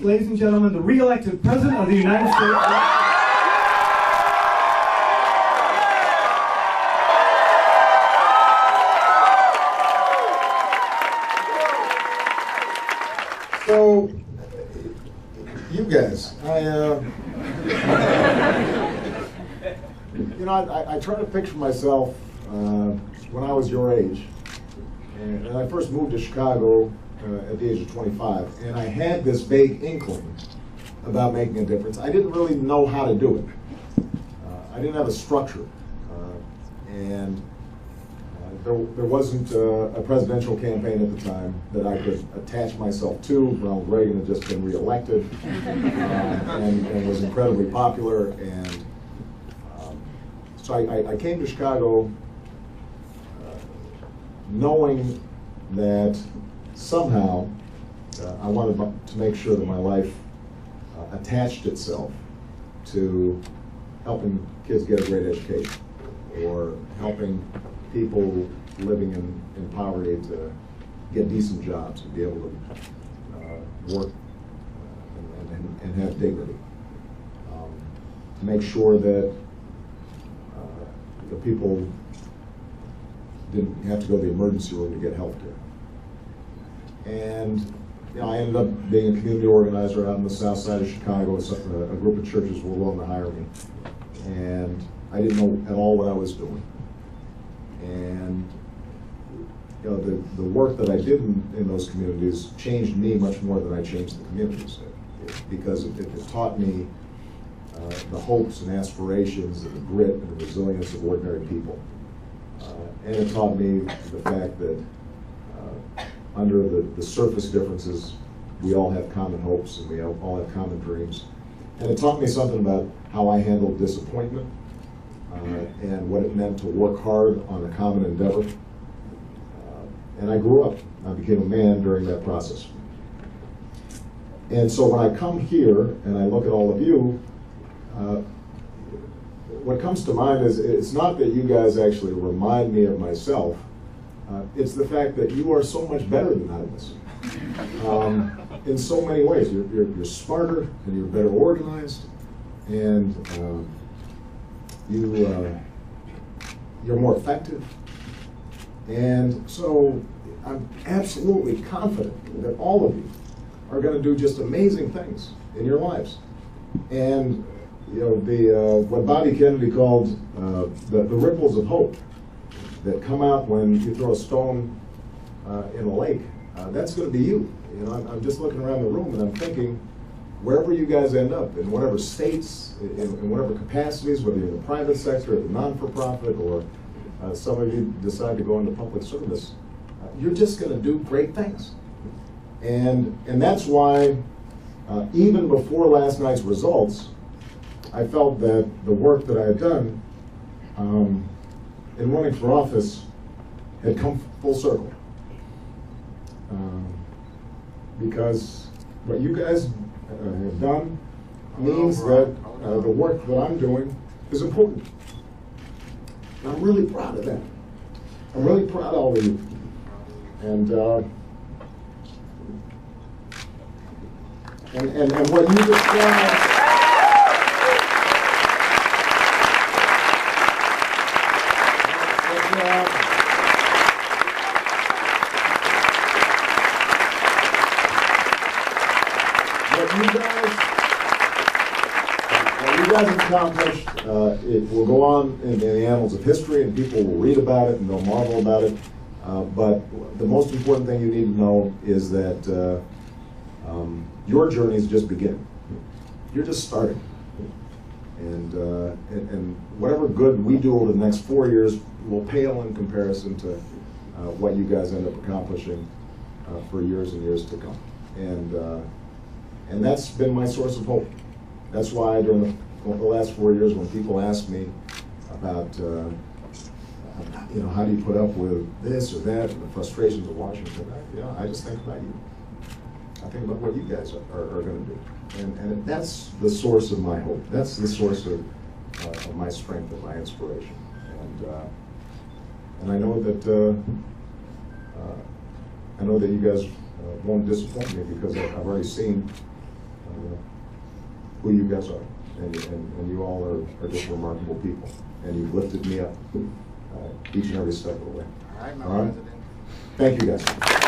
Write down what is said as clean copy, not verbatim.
Ladies and gentlemen, the re-elected President of the United States. So, you guys, I try to picture myself when I was your age, and I first moved to Chicago at the age of 25, and I had this vague inkling about making a difference. I didn't really know how to do it. I didn't have a structure, and there wasn't a presidential campaign at the time that I could attach myself to. Ronald Reagan had just been reelected and was incredibly popular, and so I came to Chicago knowing that somehow I wanted to make sure that my life attached itself to helping kids get a great education, or helping people living in poverty to get decent jobs and be able to work and have dignity. To make sure that the people didn't have to go to the emergency room to get health care. And I ended up being a community organizer out on the south side of Chicago. A group of churches were willing to hire me. And I didn't know at all what I was doing. And the work that I did in those communities changed me much more than I changed the communities, because it taught me the hopes and aspirations and the grit and the resilience of ordinary people. And it taught me the fact that under the surface differences, we all have common hopes and we all have common dreams. And it taught me something about how I handled disappointment and what it meant to work hard on a common endeavor. And I grew up. I became a man during that process. And so when I come here and I look at all of you, what comes to mind is, it's not that you guys actually remind me of myself, it's the fact that you are so much better than I was. In so many ways. You're smarter and you're better organized, and you're more effective. And so I'm absolutely confident that all of you are going to do just amazing things in your lives. And what Bobby Kennedy called the ripples of hope that come out when you throw a stone in a lake, that's going to be you. I'm just looking around the room and I'm thinking, wherever you guys end up, in whatever states, in whatever capacities, whether you're in the private sector, or the non-for-profit, or some of you decide to go into public service, you're just going to do great things. And that's why, even before last night's results, I felt that the work that I had done in running for office had come full circle. Because what you guys have done means that the work that I'm doing is important. And I'm really proud of that. I'm really proud of all of you. And what you described, you guys have accomplished, it will go on in the annals of history, and people will read about it and they'll marvel about it. But the most important thing you need to know is that your journey is just beginning. You're just starting. And whatever good we do over the next 4 years will pale in comparison to what you guys end up accomplishing for years and years to come. And that's been my source of hope. That's why during the last 4 years, when people ask me about, how do you put up with this or that, and the frustrations of Washington, I just think about you. I think about what you guys are going to do. And that's the source of my hope. That's the source of my strength and my inspiration. And I know that you guys won't disappoint me, because I've already seen who you guys are. And you all are just remarkable people. And you've lifted me up each and every step of the way. All right, my All right? president. Thank you, guys.